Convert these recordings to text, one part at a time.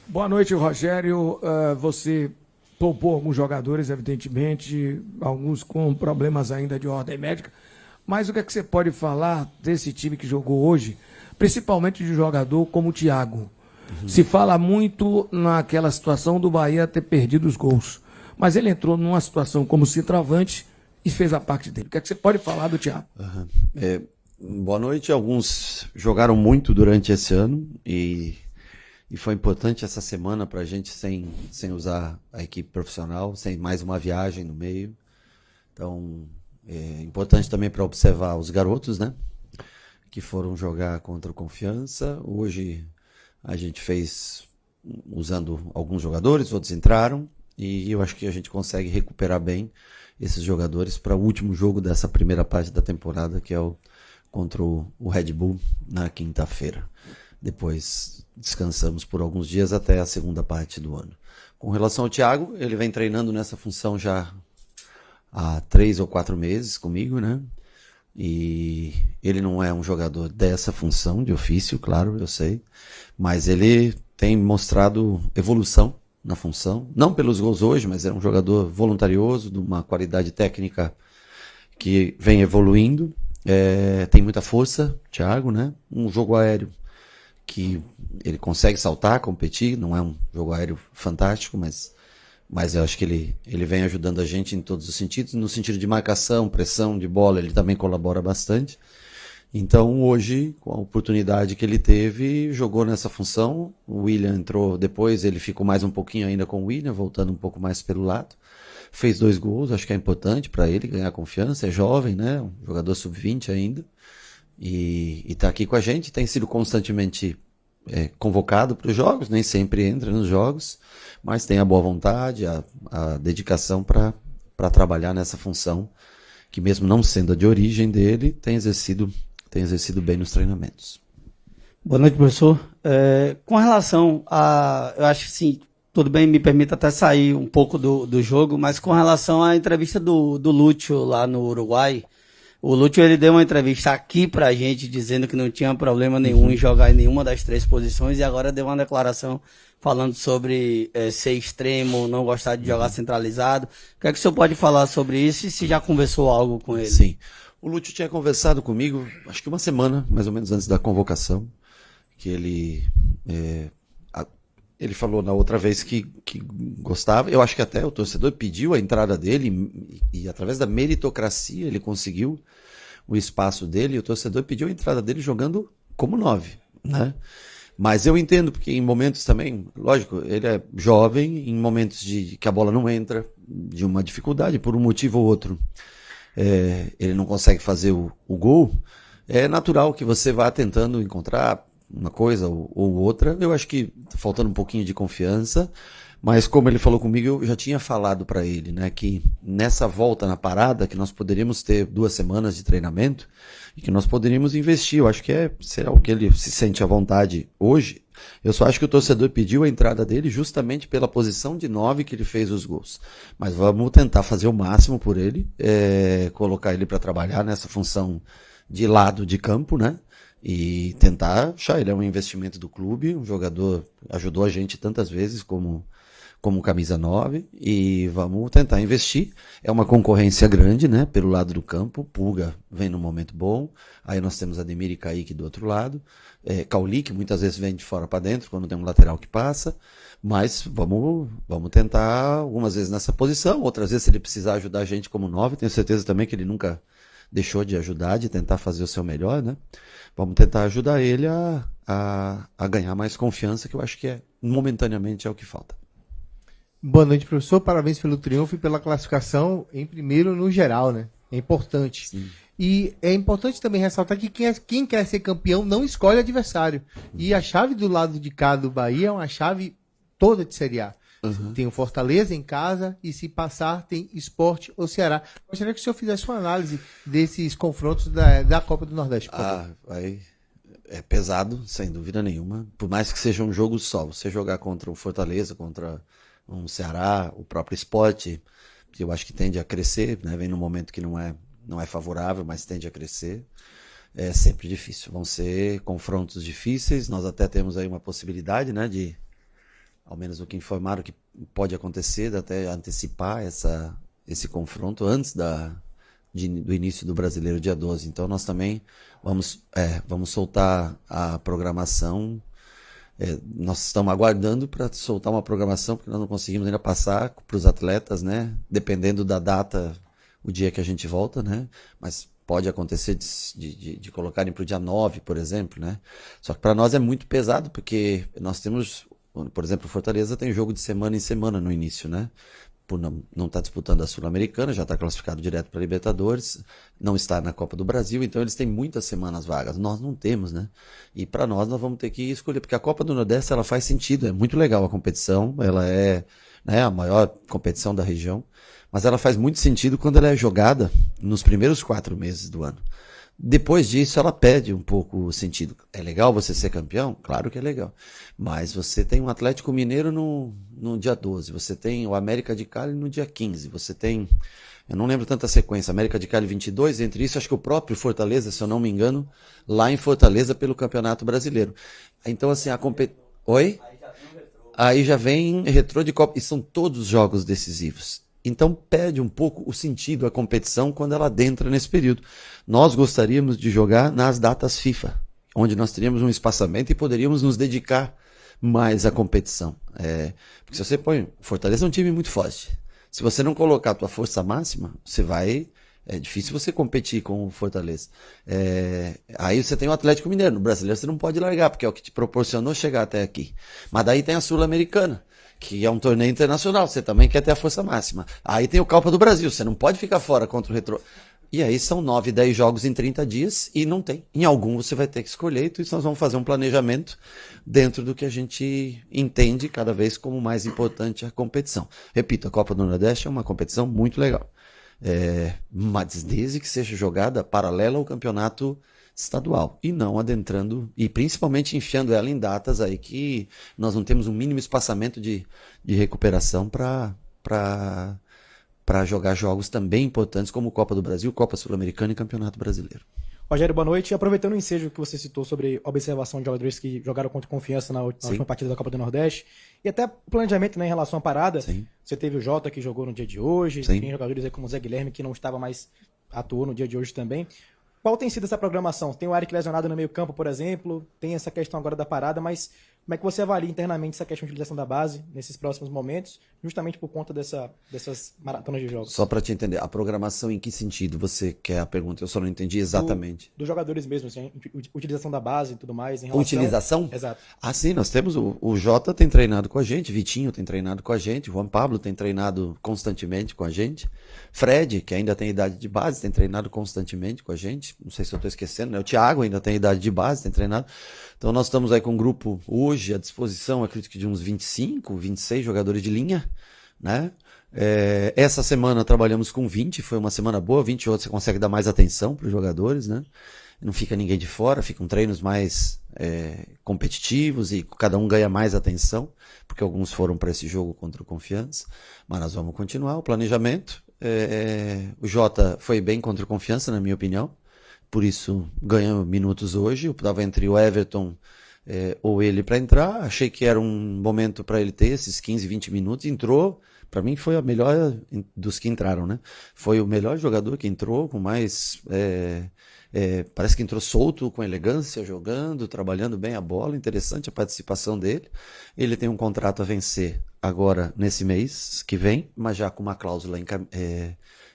Boa noite, Rogério. Você poupou alguns jogadores, evidentemente, alguns com problemas ainda de ordem médica. Mas o que é que você pode falar desse time que jogou hoje, principalmente de jogador como o Thiago? Se fala muito naquela situação do Bahia ter perdido os gols. Mas ele entrou numa situação como centroavante e fez a parte dele. O que é que você pode falar do Thiago? Boa noite. Alguns jogaram muito durante esse ano e foi importante essa semana para a gente sem usar a equipe profissional, sem mais uma viagem no meio. Então, é importante também para observar os garotos, né? Que foram jogar contra o Confiança. Hoje a gente fez usando alguns jogadores, outros entraram. E eu acho que a gente consegue recuperar bem esses jogadores para o último jogo dessa primeira parte da temporada, que é contra o Red Bull na quinta-feira. Depois descansamos por alguns dias até a segunda parte do ano. Com relação ao Thiago, ele vem treinando nessa função já há 3 ou 4 meses comigo, né? E ele não é um jogador dessa função de ofício, claro, eu sei, mas ele tem mostrado evolução na função, não pelos gols hoje, mas é um jogador voluntarioso, de uma qualidade técnica que vem evoluindo, tem muita força, Thiago, né? Um jogo aéreo que ele consegue saltar, competir, não é um jogo aéreo fantástico, mas eu acho que ele vem ajudando a gente em todos os sentidos, no sentido de marcação, pressão de bola, ele também colabora bastante. Então hoje, com a oportunidade que ele teve, jogou nessa função. O William entrou depois, ele ficou mais um pouquinho ainda com o William, voltando um pouco mais pelo lado. Fez 2 gols, acho que é importante para ele ganhar confiança, é jovem, né? Um jogador sub-20 ainda. E tá aqui com a gente, tem sido constantemente convocado para os jogos, nem sempre entra nos jogos, mas tem a boa vontade, a dedicação para trabalhar nessa função, que mesmo não sendo a de origem dele, tem exercido bem nos treinamentos. Boa noite, professor. Com relação a... Eu acho que sim, tudo bem, me permita até sair um pouco do jogo, mas com relação à entrevista do Lúcio lá no Uruguai, o Lúcio ele deu uma entrevista aqui pra gente dizendo que não tinha problema nenhum em jogar em nenhuma das 3 posições e agora deu uma declaração falando sobre ser extremo, não gostar de jogar centralizado. O que é que o senhor pode falar sobre isso e se já conversou algo com ele? Sim. O Lúcio tinha conversado comigo, acho que uma semana, mais ou menos antes da convocação, que ele falou na outra vez que gostava. Eu acho que até o torcedor pediu a entrada dele e através da meritocracia ele conseguiu o espaço dele e o torcedor pediu a entrada dele jogando como 9, né? Mas eu entendo, porque em momentos também, lógico, ele é jovem, em momentos que a bola não entra, de uma dificuldade, por um motivo ou outro, ele não consegue fazer o gol, é natural que você vá tentando encontrar uma coisa ou outra. Eu acho que tá faltando um pouquinho de confiança, mas como ele falou comigo, eu já tinha falado para ele, né, que nessa volta na parada, que nós poderíamos ter 2 semanas de treinamento e que nós poderíamos investir. Eu acho que será o que ele se sente à vontade hoje. Eu só acho que o torcedor pediu a entrada dele justamente pela posição de 9 que ele fez os gols. Mas vamos tentar fazer o máximo por ele, colocar ele para trabalhar nessa função de lado de campo, né? E tentar achar, ele é um investimento do clube, um jogador ajudou a gente tantas vezes como camisa 9, e vamos tentar investir. É uma concorrência grande, né, pelo lado do campo. Pulga vem num momento bom, aí nós temos Ademir e Kaique do outro lado, Cauli, que muitas vezes vem de fora para dentro, quando tem um lateral que passa, mas vamos tentar algumas vezes nessa posição, outras vezes se ele precisar ajudar a gente como 9, tenho certeza também que ele nunca deixou de ajudar, de tentar fazer o seu melhor, né? Vamos tentar ajudar ele a ganhar mais confiança, que eu acho que momentaneamente é o que falta. Boa noite, professor. Parabéns pelo triunfo e pela classificação em primeiro no geral, né? É importante. Sim. E é importante também ressaltar que quem quer ser campeão não escolhe adversário. E a chave do lado de cá do Bahia é uma chave toda de Série A. Uhum. Tem o Fortaleza em casa e, se passar, tem Sport ou Ceará. Gostaria que o senhor fizesse uma análise desses confrontos da Copa do Nordeste. É pesado, sem dúvida nenhuma. Por mais que seja um jogo só, você jogar contra o Fortaleza, contra um Ceará, o próprio Sport, que eu acho que tende a crescer, né? Vem num momento que não é favorável, mas tende a crescer. é sempre difícil. Vão ser confrontos difíceis. Nós até temos aí uma possibilidade, né, de, ao menos o que informaram que pode acontecer, de até antecipar esse confronto antes do início do Brasileiro dia 12. Então nós também vamos soltar a programação. Nós estamos aguardando para soltar uma programação, porque nós não conseguimos ainda passar para os atletas, né? Dependendo da data, o dia que a gente volta, né? Mas pode acontecer de colocarem para o dia 9, por exemplo, né? Só que para nós é muito pesado, porque nós temos, por exemplo, Fortaleza tem jogo de semana em semana no início, né? Por não estar disputando a Sul-Americana, já está classificado direto para a Libertadores, não está na Copa do Brasil, então eles têm muitas semanas vagas, nós não temos, né? E para nós vamos ter que escolher, porque a Copa do Nordeste ela faz sentido, é muito legal a competição, ela é, né, a maior competição da região, mas ela faz muito sentido quando ela é jogada nos primeiros 4 meses do ano. Depois disso, ela perde um pouco o sentido. É legal você ser campeão? Claro que é legal. Mas você tem um Atlético Mineiro no dia 12, você tem o América de Cali no dia 15, você tem, eu não lembro tanta sequência, América de Cali 22, entre isso acho que o próprio Fortaleza, se eu não me engano, lá em Fortaleza pelo Campeonato Brasileiro. Então assim, a competição... Oi? Aí já vem Retrô de Copa, e são todos jogos decisivos. Então perde um pouco o sentido a competição quando ela adentra nesse período. Nós gostaríamos de jogar nas datas FIFA, onde nós teríamos um espaçamento e poderíamos nos dedicar mais à competição. Porque se você põe... Fortaleza é um time muito forte. Se você não colocar a tua força máxima, você vai... É difícil você competir com o Fortaleza. Aí você tem o Atlético Mineiro. No Brasileiro você não pode largar, porque é o que te proporcionou chegar até aqui. Mas daí tem a Sul-Americana, que é um torneio internacional, você também quer ter a força máxima. Aí tem o Copa do Brasil, você não pode ficar fora contra o Retrô. E aí são 9, 10 jogos em 30 dias e não tem. Em algum você vai ter que escolher, então nós vamos fazer um planejamento dentro do que a gente entende cada vez como mais importante a competição. Repito, a Copa do Nordeste é uma competição muito legal. Mas desde que seja jogada paralela ao campeonato estadual e não adentrando e principalmente enfiando ela em datas aí que nós não temos um mínimo espaçamento de recuperação para jogar jogos também importantes como Copa do Brasil, Copa Sul-Americana e Campeonato Brasileiro. Rogério, boa noite. Aproveitando o ensejo que você citou sobre observação de jogadores que jogaram contra Confiança na última partida da Copa do Nordeste e até o planejamento, né, em relação à parada, Sim. Você teve o Jota que jogou no dia de hoje, Sim. tem jogadores aí como o Zé Guilherme que não estava mais, atuou no dia de hoje também. Qual tem sido essa programação? Tem o Eric lesionado no meio campo, por exemplo, tem essa questão agora da parada, mas como é que você avalia internamente essa questão de utilização da base nesses próximos momentos, justamente por conta dessas maratonas de jogos? Só para te entender, a programação em que sentido você quer a pergunta? Eu só não entendi exatamente. Dos jogadores mesmo, assim, utilização da base e tudo mais. Em relação... Utilização? Exato. Ah, sim, nós temos o Jota tem treinado com a gente, Vitinho tem treinado com a gente, Juan Pablo tem treinado constantemente com a gente, Fred, que ainda tem idade de base, tem treinado constantemente com a gente, não sei se eu estou esquecendo, né? O Thiago ainda tem idade de base, tem treinado. Então nós estamos aí com um grupo hoje à disposição, acredito que de uns 25, 26 jogadores de linha, né? Essa semana trabalhamos com 20, foi uma semana boa, 20 outros você consegue dar mais atenção para os jogadores, né? Não fica ninguém de fora, ficam treinos mais competitivos e cada um ganha mais atenção, porque alguns foram para esse jogo contra o Confiança, mas nós vamos continuar o planejamento. O Jota foi bem contra o Confiança, na minha opinião, por isso ganhou minutos hoje, eu estava entre o Everton ou ele para entrar, achei que era um momento para ele ter esses 15, 20 minutos, entrou, para mim foi a melhor dos que entraram, né? Foi o melhor jogador que entrou, com mais... parece que entrou solto, com elegância, jogando, trabalhando bem a bola, interessante a participação dele. Ele tem um contrato a vencer agora nesse mês que vem, mas já com uma cláusula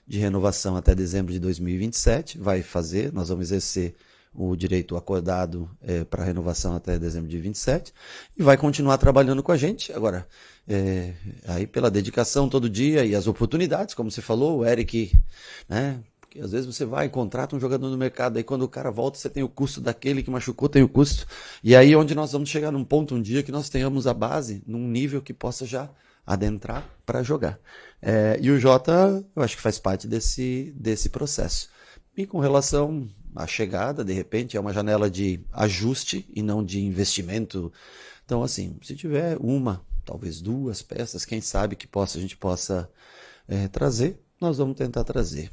de renovação até dezembro de 2027, vai fazer, nós vamos exercer o direito acordado para renovação até dezembro de 27 e vai continuar trabalhando com a gente. Agora, aí pela dedicação todo dia e as oportunidades, como você falou, o Eric, né? Porque às vezes você vai e contrata um jogador no mercado, aí quando o cara volta você tem o custo daquele que machucou, tem o custo. E aí onde nós vamos chegar num ponto um dia que nós tenhamos a base num nível que possa já adentrar para jogar. E o Jota, eu acho que faz parte desse processo. E com relação à chegada, de repente, é uma janela de ajuste e não de investimento. Então, assim, se tiver uma, talvez 2 peças, quem sabe que a gente possa trazer, nós vamos tentar trazer.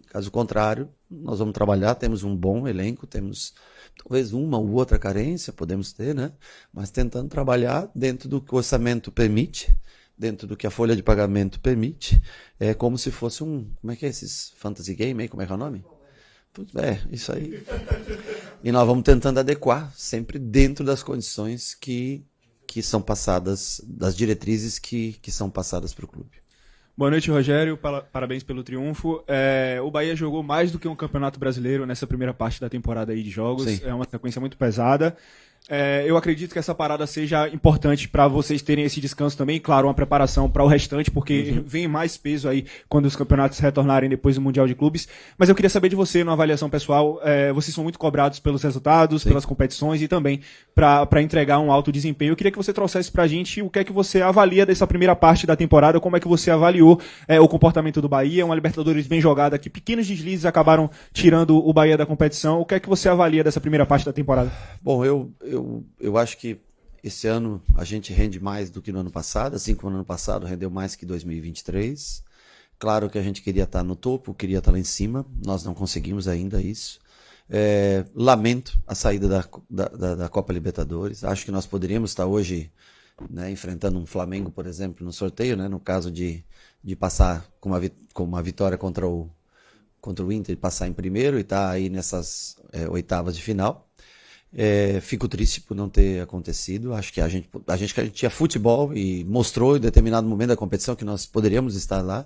Caso contrário, nós vamos trabalhar, temos um bom elenco, temos talvez uma ou outra carência, podemos ter, né? Mas tentando trabalhar dentro do que o orçamento permite, dentro do que a folha de pagamento permite, é como se fosse como é que é esses fantasy game aí, como é que é o nome? Isso aí. E nós vamos tentando adequar, sempre dentro das condições que são passadas, das diretrizes que são passadas para o clube. Boa noite, Rogério. Parabéns pelo triunfo. O Bahia jogou mais do que um campeonato brasileiro nessa primeira parte da temporada aí de jogos. Sim. É uma sequência muito pesada. Eu acredito que essa parada seja importante para vocês terem esse descanso também. Claro, uma preparação para o restante, porque vem mais peso aí quando os campeonatos retornarem depois do Mundial de Clubes. Mas eu queria saber de você, numa avaliação pessoal, vocês são muito cobrados pelos resultados, Sim. pelas competições e também para entregar um alto desempenho. Eu queria que você trouxesse para a gente o que é que você avalia dessa primeira parte da temporada, como é que você avaliou o comportamento do Bahia, uma Libertadores bem jogada, que pequenos deslizes acabaram tirando o Bahia da competição. O que é que você avalia dessa primeira parte da temporada? Bom, eu acho que esse ano a gente rende mais do que no ano passado, assim como no ano passado rendeu mais que 2023. Claro que a gente queria estar no topo, queria estar lá em cima, nós não conseguimos ainda isso. Lamento a saída da Copa Libertadores, acho que nós poderíamos estar hoje, né, enfrentando um Flamengo, por exemplo, no sorteio, né, no caso de passar com uma vitória contra o Inter, passar em primeiro e estar aí nessas oitavas de final. Fico triste por não ter acontecido. Acho que a gente tinha futebol e mostrou em determinado momento da competição que nós poderíamos estar lá.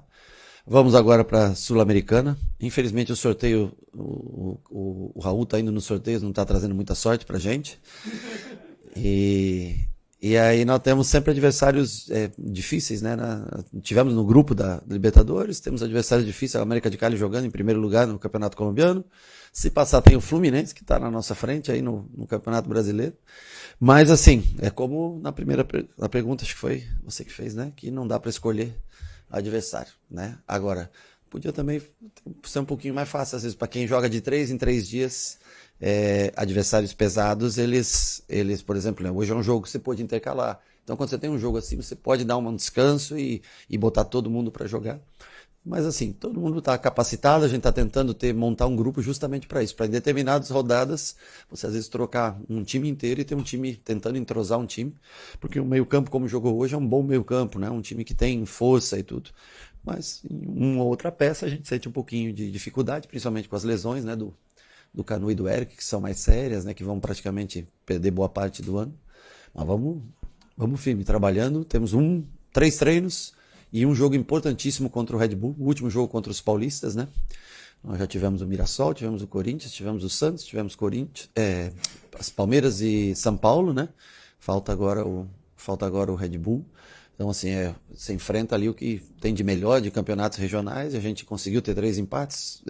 Vamos agora para a Sul-Americana. Infelizmente o sorteio, o Raul está indo nos sorteios, não está trazendo muita sorte para a gente. E aí nós temos sempre adversários difíceis, né? Tivemos no grupo da Libertadores, temos adversários difíceis, a América de Cali jogando em primeiro lugar no Campeonato Colombiano. Se passar tem o Fluminense, que está na nossa frente aí no Campeonato Brasileiro. Mas assim, é como na pergunta, acho que foi você que fez, né? Que não dá para escolher adversário, né? Agora, podia também ser um pouquinho mais fácil, às vezes, para quem joga de 3 em 3 dias, adversários pesados, eles, por exemplo, né, hoje é um jogo que você pode intercalar. Então, quando você tem um jogo assim, você pode dar um descanso e botar todo mundo para jogar. Mas assim, todo mundo está capacitado, a gente está tentando montar um grupo justamente para isso, para em determinadas rodadas, você às vezes trocar um time inteiro e ter um time tentando entrosar um time, porque o meio-campo, como jogou hoje, é um bom meio-campo, né? Um time que tem força e tudo. Mas em uma ou outra peça a gente sente um pouquinho de dificuldade, principalmente com as lesões, né, do Canu e do Eric, que são mais sérias, né, que vão praticamente perder boa parte do ano. Mas vamos firme, trabalhando, temos 3 treinos, e um jogo importantíssimo contra o Red Bull, o último jogo contra os paulistas, né? Nós já tivemos o Mirassol, tivemos o Corinthians, tivemos o Santos, tivemos as Palmeiras e São Paulo, né? Falta agora o Red Bull. Então, assim, você enfrenta ali o que tem de melhor de campeonatos regionais, a gente conseguiu ter 3 empates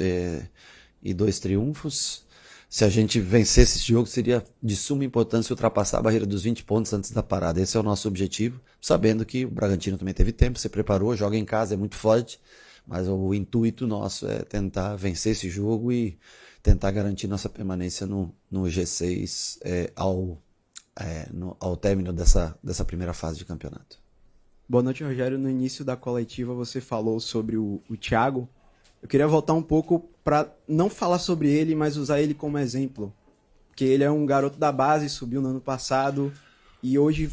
e 2 triunfos. Se a gente vencesse esse jogo, seria de suma importância ultrapassar a barreira dos 20 pontos antes da parada. Esse é o nosso objetivo, sabendo que o Bragantino também teve tempo, se preparou, joga em casa, é muito forte, mas o intuito nosso é tentar vencer esse jogo e tentar garantir nossa permanência no G6 ao término dessa primeira fase de campeonato. Boa noite, Rogério. No início da coletiva você falou sobre o Thiago. Eu queria voltar um pouco para não falar sobre ele, mas usar ele como exemplo. Porque ele é um garoto da base, subiu no ano passado e hoje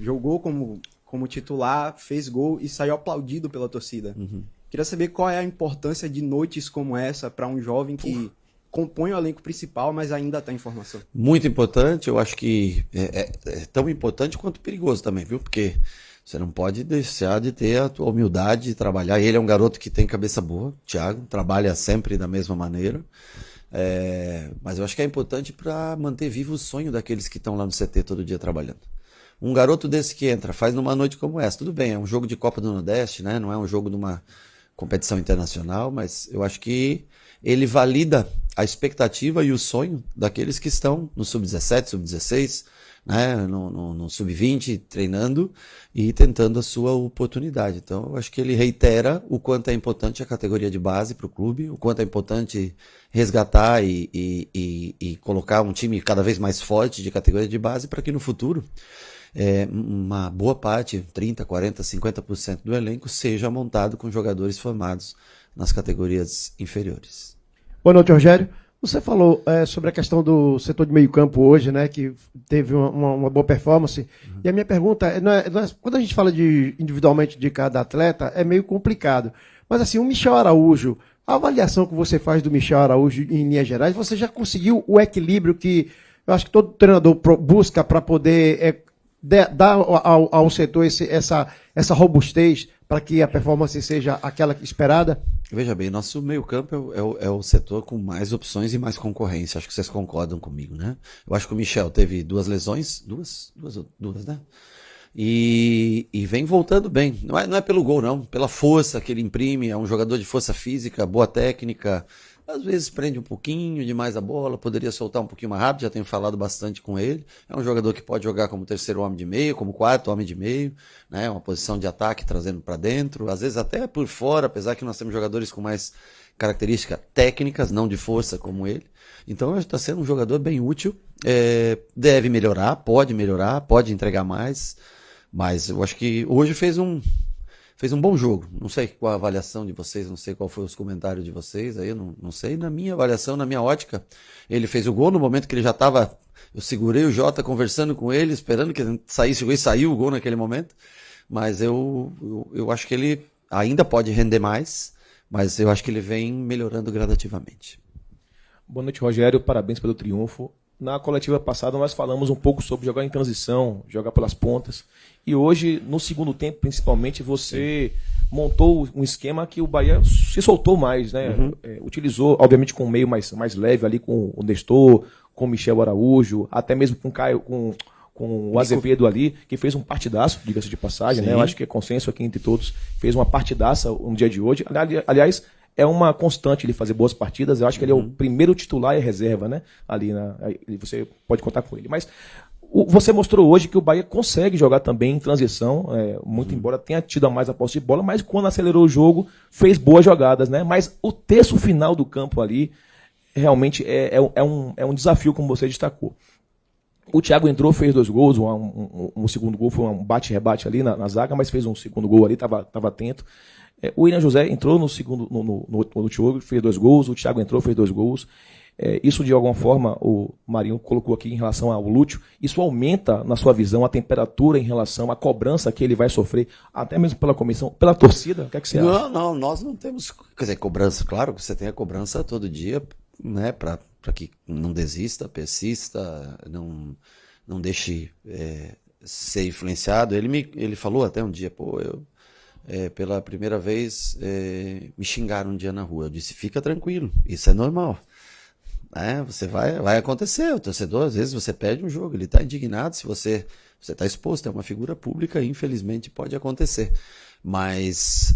jogou como titular, fez gol e saiu aplaudido pela torcida. Uhum. Queria saber qual é a importância de noites como essa para um jovem que compõe o elenco principal, mas ainda está em formação. Muito importante, eu acho que é tão importante quanto perigoso também, viu? Porque você não pode deixar de ter a tua humildade de trabalhar. Ele é um garoto que tem cabeça boa, Thiago, trabalha sempre da mesma maneira. Mas eu acho que é importante para manter vivo o sonho daqueles que estão lá no CT todo dia trabalhando. Um garoto desse que entra, faz numa noite como essa, tudo bem, é um jogo de Copa do Nordeste, né? Não é um jogo de uma competição internacional, mas eu acho que ele valida a expectativa e o sonho daqueles que estão no Sub-17, Sub-16, né, no Sub-20, treinando e tentando a sua oportunidade. Então, eu acho que ele reitera o quanto é importante a categoria de base para o clube, o quanto é importante resgatar e colocar um time cada vez mais forte de categoria de base para que no futuro uma boa parte, 30%, 40%, 50% do elenco, seja montado com jogadores formados nas categorias inferiores. Boa noite, Rogério. Você falou sobre a questão do setor de meio campo hoje, né, que teve uma boa performance. E a minha pergunta quando a gente fala individualmente de cada atleta, é meio complicado. Mas assim, o Michel Araújo, a avaliação que você faz do Michel Araújo em linhas gerais, você já conseguiu o equilíbrio que eu acho que todo treinador busca para poder dar ao setor essa robustez para que a performance seja aquela esperada? Veja bem, nosso meio-campo é o setor com mais opções e mais concorrência. Acho que vocês concordam comigo, né? Eu acho que o Michel teve 2 lesões, duas, né? E vem voltando bem. Não é pelo gol, não. Pela força que ele imprime. É um jogador de força física, boa técnica. Às vezes prende um pouquinho demais a bola, poderia soltar um pouquinho mais rápido, já tenho falado bastante com ele. É um jogador que pode jogar como terceiro homem de meio, como quarto homem de meio, né? Uma posição de ataque trazendo para dentro, às vezes até por fora, apesar que nós temos jogadores com mais características técnicas, não de força como ele. Então está sendo um jogador bem útil, deve melhorar, pode entregar mais, mas eu acho que hoje fez um bom jogo. Não sei qual a avaliação de vocês, não sei qual foi os comentários de vocês, aí eu não sei. Na minha avaliação, na minha ótica, ele fez o gol no momento que ele já estava... Eu segurei o Jota conversando com ele, esperando que saísse o gol, e saiu o gol naquele momento. Mas eu acho que ele ainda pode render mais, mas eu acho que ele vem melhorando gradativamente. Boa noite, Rogério. Parabéns pelo triunfo. Na coletiva passada nós falamos um pouco sobre jogar em transição, jogar pelas pontas. E hoje, no segundo tempo, principalmente, você montou um esquema que o Bahia se soltou mais, né? Uhum. Utilizou, obviamente, com um meio mais leve ali, com o Nestor, com o Michel Araújo, até mesmo com o Caio, com o Azevedo ali, que fez um partidaço, diga-se de passagem, né? Eu acho que é consenso aqui entre todos, fez uma partidaça no dia de hoje. Aliás, é uma constante ele fazer boas partidas. Eu acho que ele é o primeiro titular e reserva, né? Ali você pode contar com ele. Mas você mostrou hoje que o Bahia consegue jogar também em transição, muito embora tenha tido a mais a posse de bola, mas quando acelerou o jogo, fez boas jogadas, né? Mas o terço final do campo ali realmente é um desafio, como você destacou. O Thiago entrou, fez 2 gols, um segundo gol foi um bate-rebate ali na zaga, mas fez um segundo gol ali, estava atento. O William José entrou no segundo, no último jogo, fez 2 gols, o Thiago entrou, fez 2 gols. Isso, de alguma forma, o Marinho colocou aqui em relação ao Lúcio, isso aumenta, na sua visão, a temperatura em relação à cobrança que ele vai sofrer, até mesmo pela comissão, pela torcida? O que é que você acha? Não, nós não temos, quer dizer, cobrança, claro que você tem a cobrança todo dia, né, para que não desista, persista, não deixe ser influenciado. Ele falou até um dia, pela primeira vez me xingaram um dia na rua. Eu disse, fica tranquilo, isso é normal. Você vai acontecer, o torcedor, às vezes você perde um jogo, ele está indignado, se você está exposto, é uma figura pública, infelizmente pode acontecer. Mas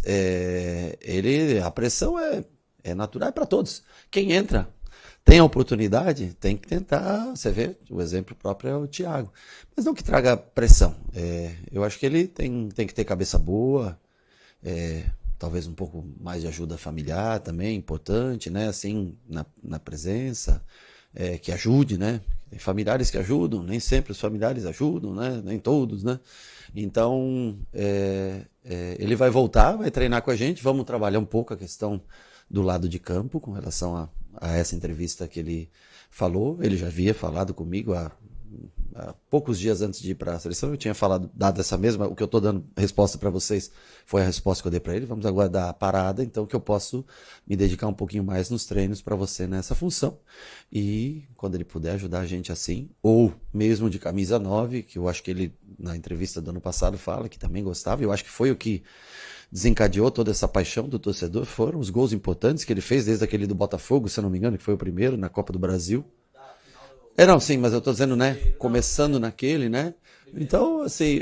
a pressão é natural para todos. Quem entra, tem a oportunidade, tem que tentar, você vê, o exemplo próprio é o Thiago. Mas não que traga pressão. Eu acho que ele tem que ter cabeça boa, talvez um pouco mais de ajuda familiar também, importante, né? Assim, na presença, que ajude, né? Tem familiares que ajudam, nem sempre os familiares ajudam, né? Nem todos, né? Então, ele vai voltar, vai treinar com a gente, vamos trabalhar um pouco a questão do lado de campo com relação a essa entrevista que ele falou. Ele já havia falado comigo há poucos dias antes de ir para a seleção, eu tinha dado essa mesma, o que eu estou dando resposta para vocês foi a resposta que eu dei para ele. Vamos aguardar a parada, então que eu posso me dedicar um pouquinho mais nos treinos para você nessa função, e quando ele puder ajudar a gente assim, ou mesmo de camisa 9, que eu acho que ele na entrevista do ano passado fala que também gostava, eu acho que foi o que desencadeou toda essa paixão do torcedor, foram os gols importantes que ele fez, desde aquele do Botafogo, se eu não me engano, que foi o primeiro na Copa do Brasil. Não, sim, mas eu estou dizendo, né, começando naquele, né, então, assim,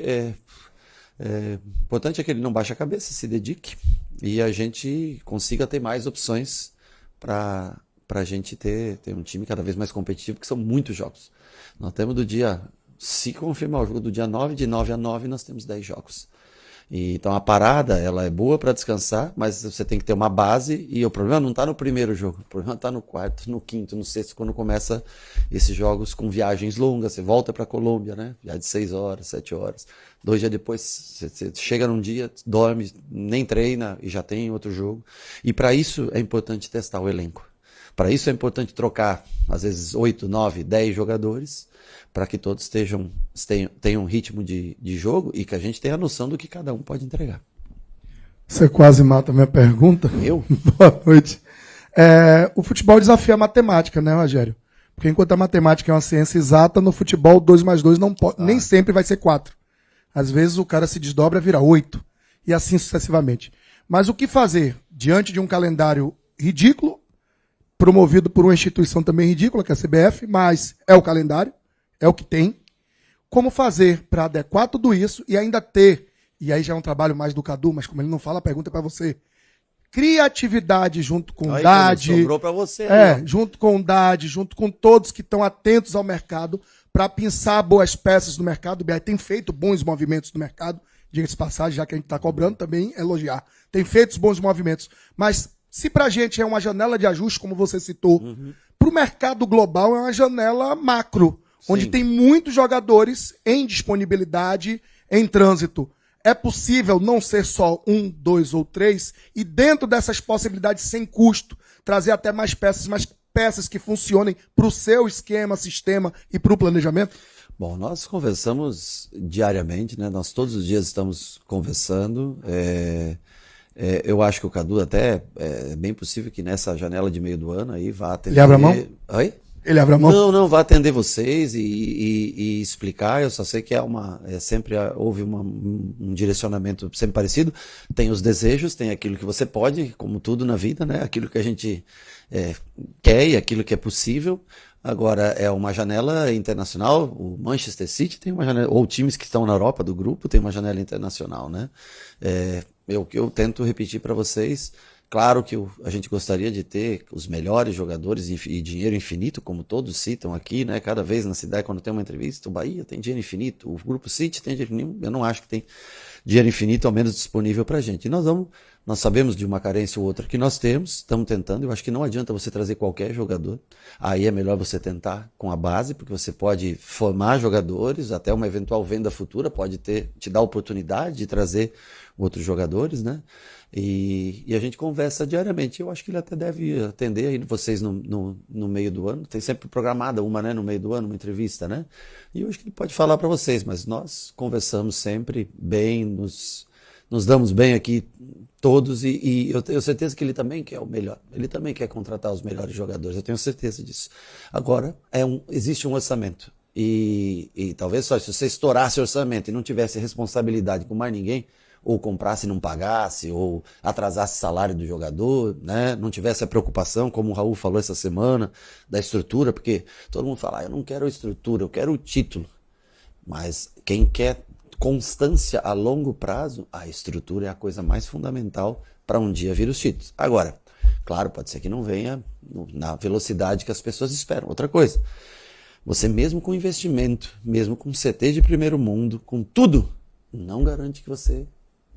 importante é que ele não baixe a cabeça, se dedique, e a gente consiga ter mais opções para a gente ter um time cada vez mais competitivo, que são muitos jogos. Nós temos se confirmar o jogo do dia 9, de 9 a 9, nós temos 10 jogos. Então a parada, ela é boa para descansar, mas você tem que ter uma base, e o problema não está no primeiro jogo, o problema está no quarto, no quinto, no sexto, quando começa esses jogos com viagens longas. Você volta para a Colômbia, né? Viagem de 6 horas, 7 horas. 2 dias depois, você chega num dia, dorme, nem treina e já tem outro jogo. E para isso é importante testar o elenco. Para isso é importante trocar, às vezes, 8, 9, 10 jogadores, para que todos tenham um ritmo de jogo e que a gente tenha a noção do que cada um pode entregar. Você quase mata a minha pergunta. Eu? Boa noite. O futebol desafia a matemática, né, Rogério? Porque enquanto a matemática é uma ciência exata, no futebol 2 mais 2 não pode, nem sempre vai ser 4. Às vezes o cara se desdobra e vira 8. E assim sucessivamente. Mas o que fazer diante de um calendário ridículo, promovido por uma instituição também ridícula, que é a CBF, mas é o calendário, é o que tem. Como fazer para adequar tudo isso e ainda ter, e aí já é um trabalho mais do Cadu, mas como ele não fala, a pergunta é para você. Criatividade junto com Aí, Dade. sobrou para você. Aí, junto com Dade, junto com todos que estão atentos ao mercado, para pensar boas peças no mercado. O BR tem feito bons movimentos no mercado, diga-se de passagem, já que a gente está cobrando, também elogiar. Tem feito bons movimentos. Mas se para a gente é uma janela de ajuste, como você citou, para o mercado global é uma janela macro, onde tem muitos jogadores em disponibilidade, em trânsito. É possível não ser só 1, 2 ou 3, e dentro dessas possibilidades sem custo, trazer até mais peças que funcionem para o seu esquema, sistema e para o planejamento? Bom, nós conversamos diariamente, né? Nós todos os dias estamos conversando. Eu acho que o Cadu até é bem possível que nessa janela de meio do ano aí vá atender... Ele abre a mão? Oi? Ele abre a mão? Não, vai atender vocês e explicar. Eu só sei que sempre houve um direcionamento sempre parecido. Tem os desejos, tem aquilo que você pode, como tudo na vida, né? Aquilo que a gente quer e aquilo que é possível. Agora, é uma janela internacional. O Manchester City tem uma janela, ou times que estão na Europa do grupo tem uma janela internacional, né? Eu tento repetir para vocês. Claro que a gente gostaria de ter os melhores jogadores e dinheiro infinito, como todos citam aqui, né? Cada vez na cidade, quando tem uma entrevista, o Bahia tem dinheiro infinito, o Grupo City tem dinheiro infinito. Eu não acho que tem dinheiro infinito, ao menos disponível para a gente. E nós sabemos de uma carência ou outra que nós temos, estamos tentando. Eu acho que não adianta você trazer qualquer jogador. Aí é melhor você tentar com a base, porque você pode formar jogadores, até uma eventual venda futura pode te dar a oportunidade de trazer outros jogadores, né? E a gente conversa diariamente. Eu acho que ele até deve atender aí vocês no meio do ano. Tem sempre programada uma, né, no meio do ano, uma entrevista, né? E eu acho que ele pode falar para vocês, mas nós conversamos sempre bem, nos damos bem aqui todos, e eu tenho certeza que ele também quer o melhor. Ele também quer contratar os melhores jogadores, eu tenho certeza disso. Agora, existe um orçamento. E talvez só se você estourasse o orçamento e não tivesse responsabilidade com mais ninguém, ou comprasse e não pagasse, ou atrasasse o salário do jogador, né? Não tivesse a preocupação, como o Raul falou essa semana, da estrutura, porque todo mundo fala, eu não quero a estrutura, eu quero o título. Mas quem quer constância a longo prazo, a estrutura é a coisa mais fundamental para um dia vir os títulos. Agora, claro, pode ser que não venha na velocidade que as pessoas esperam. Outra coisa, você mesmo com investimento, mesmo com CT de primeiro mundo, com tudo, não garante que você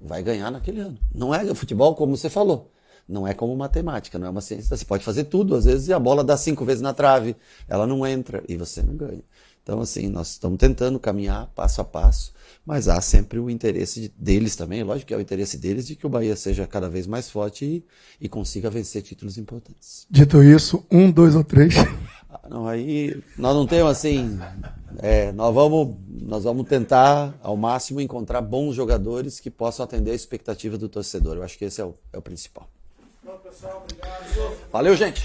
vai ganhar naquele ano. Não é futebol, como você falou. Não é como matemática, não é uma ciência. Você pode fazer tudo, às vezes, e a bola dá 5 vezes na trave, ela não entra e você não ganha. Então, assim, nós estamos tentando caminhar passo a passo, mas há sempre o interesse deles também, lógico que é o interesse deles de que o Bahia seja cada vez mais forte e consiga vencer títulos importantes. Dito isso, 1, 2 ou 3. Não, aí nós não temos assim. Nós vamos tentar ao máximo encontrar bons jogadores que possam atender a expectativa do torcedor. Eu acho que esse é o principal. Valeu, gente!